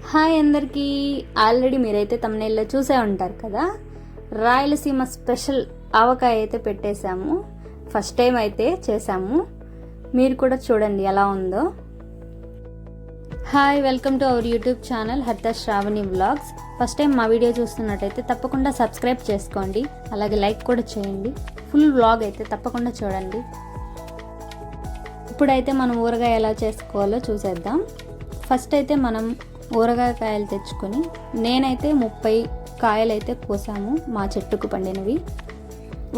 Hi అందరికీ. Already మీరైతే తమ్నెయిల్లో చూసే ఉంటారు కదా, రాయలసీమ స్పెషల్ ఆవకాయ అయితే పెట్టేశాము. ఫస్ట్ టైం అయితే చేసాము, మీరు కూడా చూడండి ఎలా ఉందో. Hi, welcome to our YouTube channel Hartha Sravani vlogs. First time మా వీడియో చూస్తున్నట్టయితే తప్పకుండా సబ్స్క్రైబ్ చేసుకోండి, అలాగే లైక్ కూడా చేయండి. ఫుల్ వ్లాగ్ అయితే తప్పకుండా చూడండి. ఇప్పుడైతే మనం ఊరగాయ ఎలా చేసుకోవాలో చూసేద్దాం. ఫస్ట్ అయితే మనం ఊరగాయ కాయలు తెచ్చుకొని, నేనైతే 30 కాయలు అయితే కోసాము, మా చెట్టుకు పండినవి.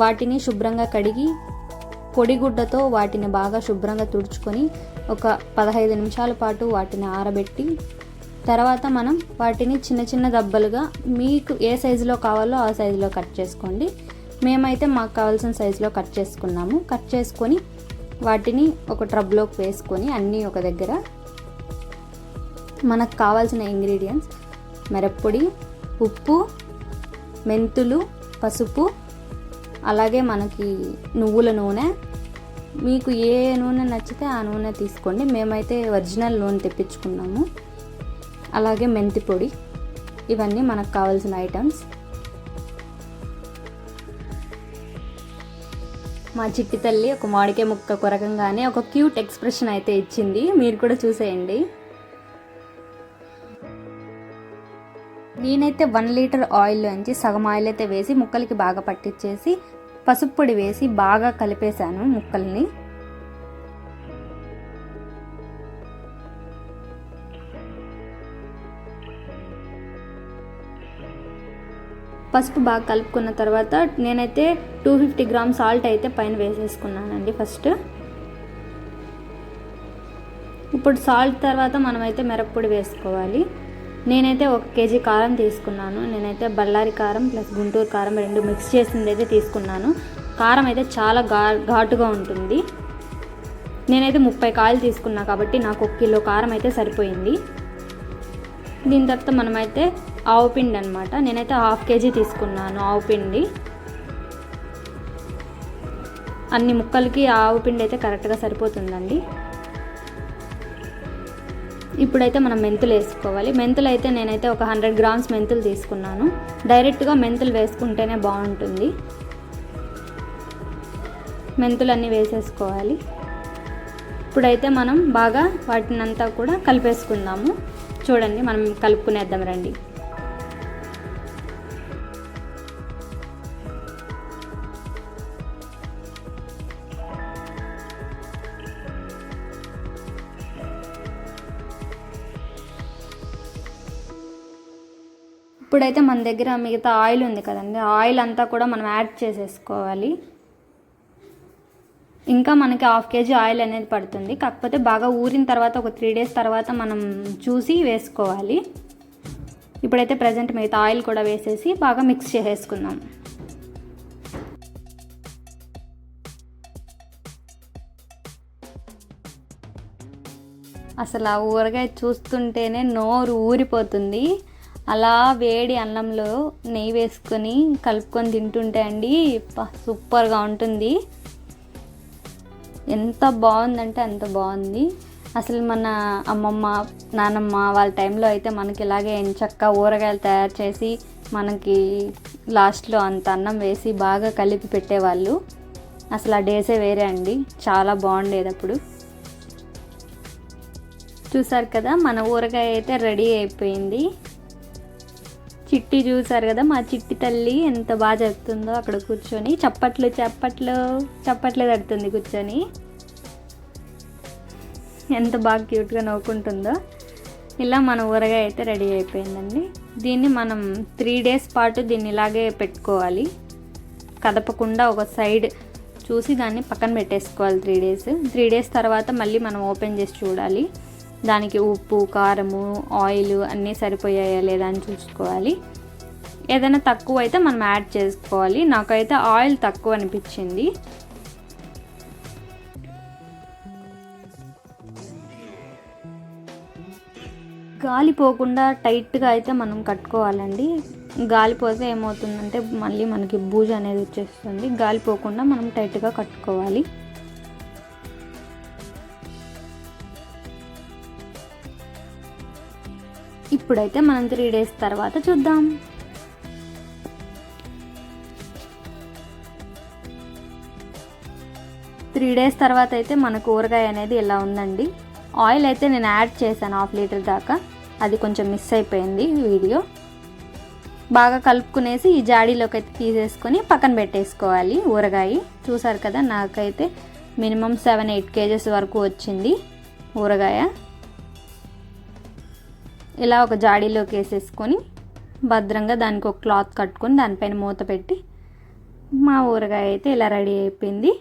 వాటిని శుభ్రంగా కడిగి పొడిగుడ్డతో వాటిని బాగా శుభ్రంగా తుడుచుకొని ఒక 15 నిమిషాల పాటు వాటిని ఆరబెట్టి, తర్వాత మనం వాటిని చిన్న చిన్న దబ్బలుగా మీకు ఏ సైజులో కావాలో ఆ సైజులో కట్ చేసుకోండి. మేమైతే మాకు కావాల్సిన సైజులో కట్ చేసుకున్నాము. కట్ చేసుకొని వాటిని ఒక ట్రబ్లోకి వేసుకొని అన్నీ ఒక దగ్గర, మనకు కావాల్సిన ఇంగ్రీడియంట్స్ మిరప్పొడి, ఉప్పు, మెంతులు, పసుపు, అలాగే మనకి నువ్వుల నూనె. మీకు ఏ నూనె నచ్చితే ఆ నూనె తీసుకోండి. మేమైతే ఒరిజినల్ నూనె తెప్పించుకున్నాము. అలాగే మెంతి పొడి. ఇవన్నీ మనకు కావాల్సిన ఐటమ్స్. మా చిట్టి తల్లి ఒక మామిడికాయ ముక్క కొరకంగానే ఒక క్యూట్ ఎక్స్ప్రెషన్ అయితే ఇచ్చింది, మీరు కూడా చూసేయండి. నేనైతే 1 లీటర్ ఆయిల్లోంచి సగం ఆయిల్ అయితే వేసి ముక్కలకి బాగా పట్టించేసి పసుపు పొడి వేసి బాగా కలిపేశాను ముక్కల్ని. పసుపు బాగా కలుపుకున్న తర్వాత నేనైతే 250 గ్రామ్ సాల్ట్ అయితే పైన వేసేసుకున్నానండి ఫస్ట్. ఇప్పుడు సాల్ట్ తర్వాత మనమైతే మిరప్పొడి వేసుకోవాలి. నేనైతే 1 కేజీ కారం తీసుకున్నాను. నేనైతే బళ్ళారి కారం ప్లస్ గుంటూరు కారం 2 మిక్స్ చేసింది అయితే తీసుకున్నాను. కారం అయితే చాలా ఘాటుగా ఉంటుంది. నేనైతే 30 కాయలు తీసుకున్నా కాబట్టి నాకు 1 కిలో కారం అయితే సరిపోయింది. దీని తర్వాత మనమైతే ఆవు పిండి అనమాట, నేనైతే 1/2 కేజీ తీసుకున్నాను ఆవు పిండి. అన్ని ముక్కలకి ఆవు పిండి అయితే కరెక్ట్గా సరిపోతుందండి. ఇప్పుడైతే మనం మెంతులు వేసుకోవాలి. మెంతులు అయితే నేనైతే ఒక 100 గ్రామ్స్ మెంతులు తీసుకున్నాను. డైరెక్ట్గా మెంతులు వేసుకుంటేనే బాగుంటుంది. మెంతులు అన్నీ వేసేసుకోవాలి. ఇప్పుడైతే మనం బాగా వాటిని అంతా కూడా కలిపేసుకుందాము. చూడండి, మనం కలుపుకునేద్దాం రండి. ఇప్పుడైతే మన దగ్గర మిగతా ఆయిల్ ఉంది కదండి, ఆయిల్ అంతా కూడా మనం యాడ్ చేసేసుకోవాలి. ఇంకా మనకి 1/2 కేజీ ఆయిల్ అనేది పడుతుంది. కాకపోతే బాగా ఊరిన తర్వాత ఒక 3 డేస్ తర్వాత మనం చూసి వేసుకోవాలి. ఇప్పుడైతే ప్రజెంట్ మిగతా ఆయిల్ కూడా వేసేసి బాగా మిక్స్ చేసేసుకుందాం. అసలు ఆ ఊరగాయ చూస్తుంటేనే నోరు ఊరిపోతుంది. అలా వేడి అన్నంలో నెయ్యి వేసుకొని కలుపుకొని తింటుంటే అండి సూపర్గా ఉంటుంది. ఎంత బాగుందంటే అంత బాగుంది. అసలు మన అమ్మమ్మ నానమ్మ వాళ్ళ టైంలో అయితే మనకి ఇలాగే ఎంచక్కా ఊరగాయలు తయారు చేసి మనకి లాస్ట్లో అంత అన్నం వేసి బాగా కలిపి పెట్టేవాళ్ళు. అసలు ఆ డేసే వేరే అండి, చాలా బాగుండేది అప్పుడు. చూసారు కదా, మన ఊరగాయ అయితే రెడీ అయిపోయింది. చిట్టి చూసారు కదా, మా చిట్టి తల్లి ఎంత బాగా చెప్తుందో అక్కడ కూర్చొని చప్పట్లు తడుతుంది కూర్చొని. ఎంత బాగా క్యూట్గా నవ్వుకుంటుందో. ఇలా మన ఊరగాయ అయితే రెడీ అయిపోయిందండి. దీన్ని మనం 3 డేస్ పాటు దీన్ని ఇలాగే పెట్టుకోవాలి. కదపకుండా ఒక సైడ్ చూసి దాన్ని పక్కన పెట్టేసుకోవాలి 3 డేస్. 3 డేస్ తర్వాత మళ్ళీ మనం ఓపెన్ చేసి చూడాలి. దానికి ఉప్పు, కారము, ఆయిల్ అన్నీ సరిపోయాయా లేదా అని చూసుకోవాలి. ఏదైనా తక్కువ అయితే మనం యాడ్ చేసుకోవాలి. నాకైతే ఆయిల్ తక్కువ అనిపించింది. గాలి పోకుండా టైట్గా అయితే మనం కట్టుకోవాలండి. గాలి పోతే ఏమవుతుందంటే మళ్ళీ మనకి బూజు అనేది వచ్చేస్తుంది. గాలి పోకుండా మనం టైట్గా కట్టుకోవాలి. ఇప్పుడైతే మనం 3 డేస్ తర్వాత చూద్దాం. త్రీ డేస్ తర్వాత అయితే మన కూరగాయ అనేది ఇలా ఉందండి. ఆయిల్ అయితే నేను యాడ్ చేశాను 1/2 లీటర్ దాకా, అది కొంచెం మిస్ అయిపోయింది వీడియో. బాగా కలుపుకునేసి ఈ జాడీలోకి అయితే తీసేసుకొని పక్కన పెట్టేసుకోవాలి ఊరగాయ. చూసారు కదా, నాకైతే మినిమం 7-8 కేజెస్ వరకు వచ్చింది ఊరగాయ. ఇలా ఒక జాడీలోకి వేసేసుకొని భద్రంగా దానికి ఒక క్లాత్ కట్టుకొని దానిపైన మూత పెట్టి మా ఊరగాయ అయితే ఇలా రెడీ అయిపోయింది.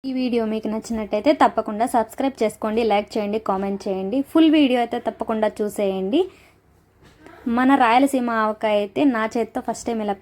ఈ వీడియో మీకు నచ్చినట్టయితే తప్పకుండా సబ్స్క్రైబ్ చేసుకోండి, లైక్ చేయండి, కామెంట్ చేయండి. ఫుల్ వీడియో అయితే తప్పకుండా చూసేయండి. మన రాయలసీమ ఆవకాయ అయితే నా చేత్తో ఫస్ట్ టైం ఇలా